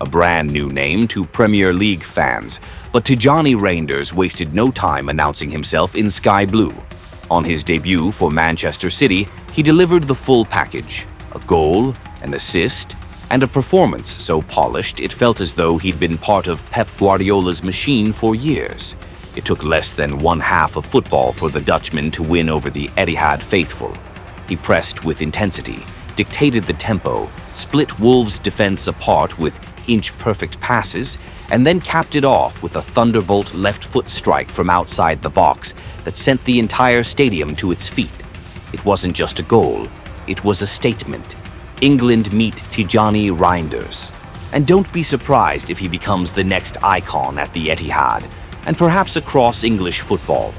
a brand new name to Premier League fans, but Tijjani Reijnders wasted no time announcing himself in sky blue. On his debut for Manchester City, he delivered the full package: a goal, an assist, and a performance so polished it felt as though he'd been part of Pep Guardiola's machine for years. It took less than one half of football for the Dutchman to win over the Etihad faithful. He pressed with intensity, dictated the tempo, split Wolves' defense apart with inch-perfect passes, and then capped it off with a thunderbolt left-foot strike from outside the box that sent the entire stadium to its feet. It wasn't just a goal, it was a statement. England meet Tijjani Reijnders. And don't be surprised if he becomes the next icon at the Etihad, and perhaps across English football.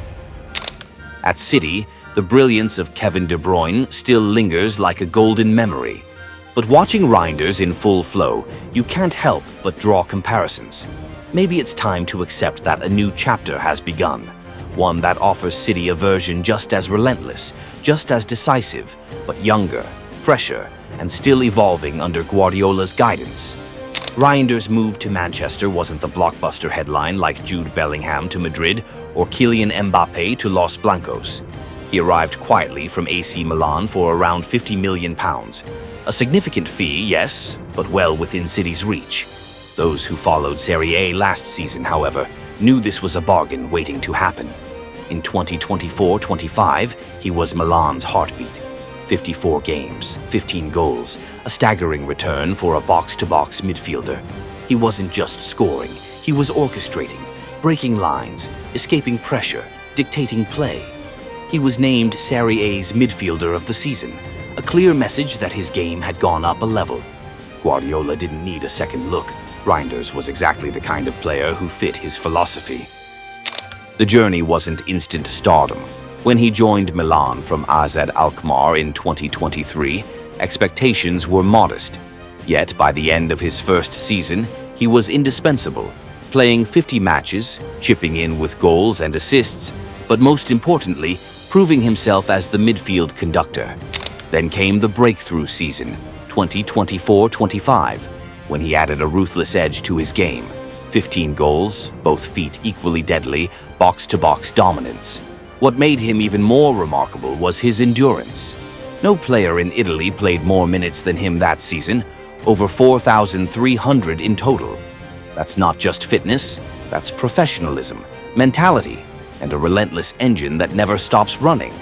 At City, the brilliance of Kevin De Bruyne still lingers like a golden memory. But watching Reijnders in full flow, you can't help but draw comparisons. Maybe it's time to accept that a new chapter has begun, one that offers City a version just as relentless, just as decisive, but younger, fresher, and still evolving under Guardiola's guidance. Reijnders' move to Manchester wasn't the blockbuster headline like Jude Bellingham to Madrid or Kylian Mbappe to Los Blancos. He arrived quietly from AC Milan for around £50 million. A significant fee, yes, but well within City's reach. Those who followed Serie A last season, however, knew this was a bargain waiting to happen. In 2024-25, he was Milan's heartbeat. 54 games, 15 goals, a staggering return for a box-to-box midfielder. He wasn't just scoring, he was orchestrating, breaking lines, escaping pressure, dictating play. He was named Serie A's midfielder of the season, a clear message that his game had gone up a level. Guardiola didn't need a second look. Reijnders was exactly the kind of player who fit his philosophy. The journey wasn't instant stardom. When he joined Milan from AZ Alkmaar in 2023, expectations were modest. Yet by the end of his first season, he was indispensable, playing 50 matches, chipping in with goals and assists, but most importantly, proving himself as the midfield conductor. Then came the breakthrough season, 2024-25, when he added a ruthless edge to his game. 15 goals, both feet equally deadly, box-to-box dominance. What made him even more remarkable was his endurance. No player in Italy played more minutes than him that season, over 4,300 in total. That's not just fitness, that's professionalism, mentality, and a relentless engine that never stops running.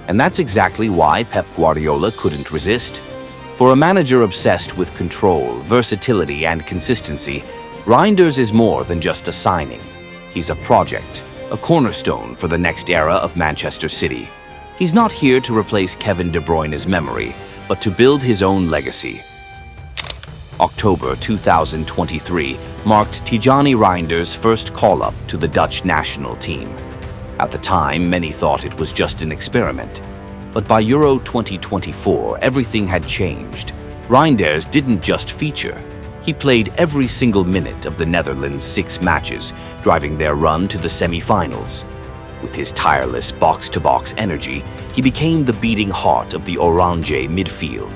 And that's exactly why Pep Guardiola couldn't resist. For a manager obsessed with control, versatility, and consistency, Reijnders is more than just a signing. He's a project, a cornerstone for the next era of Manchester City. He's not here to replace Kevin De Bruyne's memory, but to build his own legacy. October 2023 marked Tijjani Reijnders' first call-up to the Dutch national team. At the time, many thought it was just an experiment. But by Euro 2024, everything had changed. Reijnders didn't just feature. He played every single minute of the Netherlands' 6 matches, driving their run to the semi-finals. With his tireless box-to-box energy, he became the beating heart of the Orange midfield.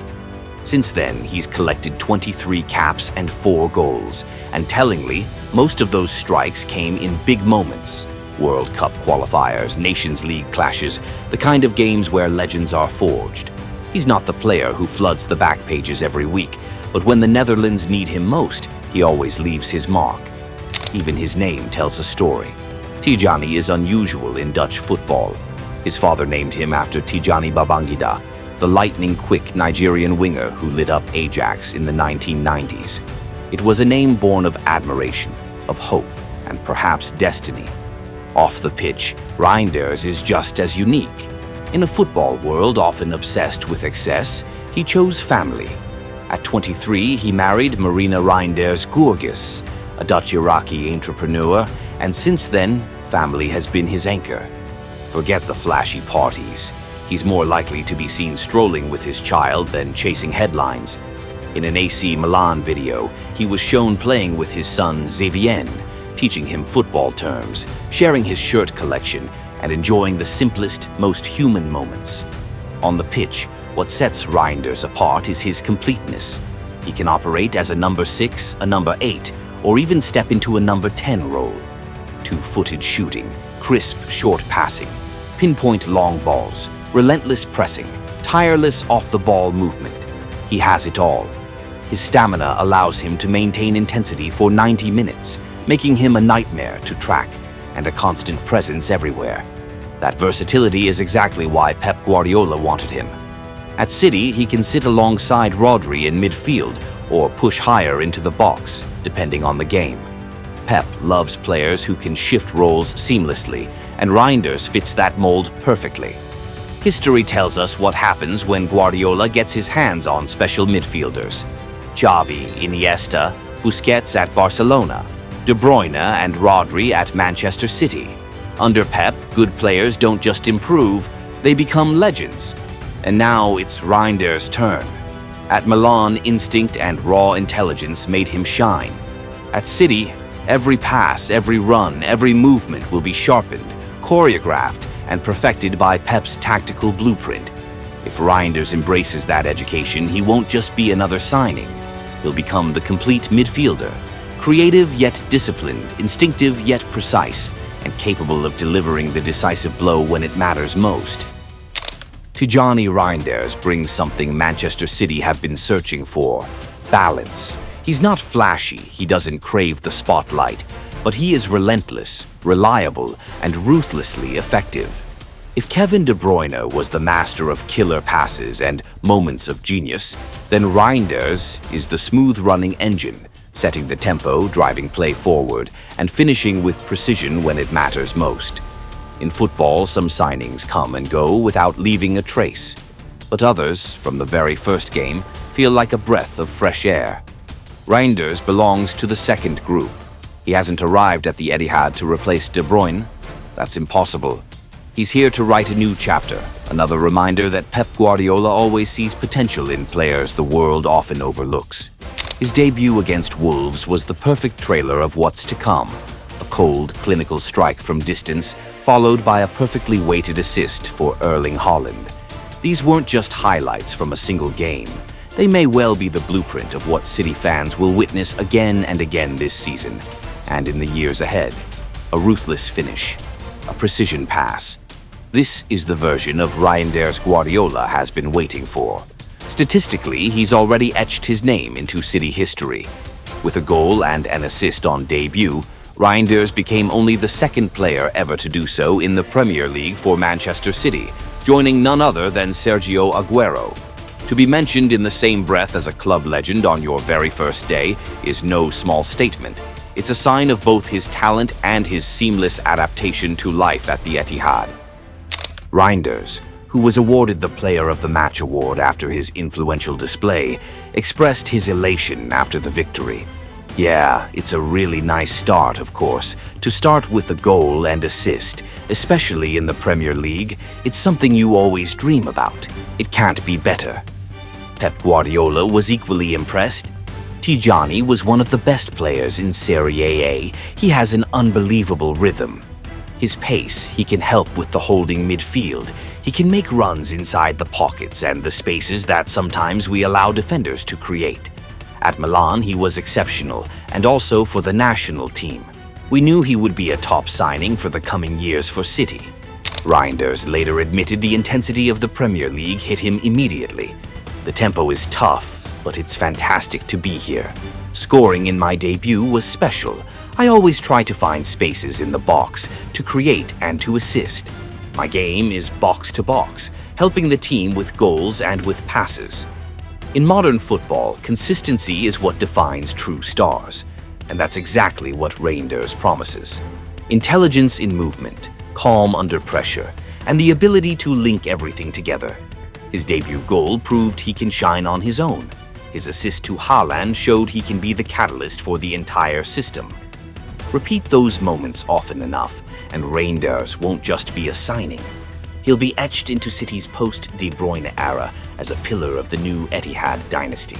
Since then, he's collected 23 caps and 4 goals, and tellingly, most of those strikes came in big moments. World Cup qualifiers, Nations League clashes, the kind of games where legends are forged. He's not the player who floods the back pages every week, but when the Netherlands need him most, he always leaves his mark. Even his name tells a story. Tijjani is unusual in Dutch football. His father named him after Tijjani Babangida, the lightning-quick Nigerian winger who lit up Ajax in the 1990s. It was a name born of admiration, of hope, and perhaps destiny. Off the pitch, Reijnders is just as unique. In a football world often obsessed with excess, he chose family. At 23, he married Marina Reijnders Gurgis, a Dutch-Iraqi entrepreneur, and since then, family has been his anchor. Forget the flashy parties. He's more likely to be seen strolling with his child than chasing headlines. In an AC Milan video, he was shown playing with his son Xavier, teaching him football terms, sharing his shirt collection, and enjoying the simplest, most human moments. On the pitch, what sets Reijnders apart is his completeness. He can operate as a number 6, a number 8, or even step into a number 10 role. Two-footed shooting, crisp short passing, pinpoint long balls, relentless pressing, tireless off-the-ball movement. He has it all. His stamina allows him to maintain intensity for 90 minutes, making him a nightmare to track and a constant presence everywhere. That versatility is exactly why Pep Guardiola wanted him. At City, he can sit alongside Rodri in midfield or push higher into the box, depending on the game. Pep loves players who can shift roles seamlessly, and Reijnders fits that mold perfectly. History tells us what happens when Guardiola gets his hands on special midfielders. Xavi, Iniesta, Busquets at Barcelona, De Bruyne and Rodri at Manchester City. Under Pep, good players don't just improve, they become legends. And now it's Reijnders' turn. At Milan, instinct and raw intelligence made him shine. At City, every pass, every run, every movement will be sharpened, choreographed, and perfected by Pep's tactical blueprint. If Reijnders embraces that education, he won't just be another signing. He'll become the complete midfielder, creative yet disciplined, instinctive yet precise, and capable of delivering the decisive blow when it matters most. Tijjani Reijnders brings something Manchester City have been searching for: balance. He's not flashy, he doesn't crave the spotlight, but he is relentless, reliable, and ruthlessly effective. If Kevin De Bruyne was the master of killer passes and moments of genius, then Reijnders is the smooth-running engine, setting the tempo, driving play forward, and finishing with precision when it matters most. In football, some signings come and go without leaving a trace, but others, from the very first game, feel like a breath of fresh air. Reijnders belongs to the second group. He hasn't arrived at the Etihad to replace De Bruyne. That's impossible. He's here to write a new chapter, another reminder that Pep Guardiola always sees potential in players the world often overlooks. His debut against Wolves was the perfect trailer of what's to come. A cold, clinical strike from distance, followed by a perfectly weighted assist for Erling Haaland. These weren't just highlights from a single game. They may well be the blueprint of what City fans will witness again and again this season, and in the years ahead. A ruthless finish, a precision pass. This is the version of Reijnders Guardiola has been waiting for. Statistically, he's already etched his name into City history. With a goal and an assist on debut, Reijnders became only the second player ever to do so in the Premier League for Manchester City, joining none other than Sergio Aguero. To be mentioned in the same breath as a club legend on your very first day is no small statement. It's a sign of both his talent and his seamless adaptation to life at the Etihad. Reijnders, who was awarded the Player of the Match award after his influential display, expressed his elation after the victory. Yeah, it's a really nice start, of course. To start with a goal and assist, especially in the Premier League, it's something you always dream about. It can't be better. Pep Guardiola was equally impressed. Tijjani was one of the best players in Serie A. He has an unbelievable rhythm. His pace, he can help with the holding midfield. He can make runs inside the pockets and the spaces that sometimes we allow defenders to create. At Milan, he was exceptional, and also for the national team. We knew he would be a top signing for the coming years for City. Reijnders later admitted the intensity of the Premier League hit him immediately. The tempo is tough, but it's fantastic to be here. Scoring in my debut was special. I always try to find spaces in the box to create and to assist. My game is box to box, helping the team with goals and with passes. In modern football, consistency is what defines true stars, and that's exactly what Reijnders promises. Intelligence in movement, calm under pressure, and the ability to link everything together. His debut goal proved he can shine on his own. His assist to Haaland showed he can be the catalyst for the entire system. Repeat those moments often enough, and Reijnders won't just be a signing. He'll be etched into City's post-De Bruyne era as a pillar of the new Etihad dynasty.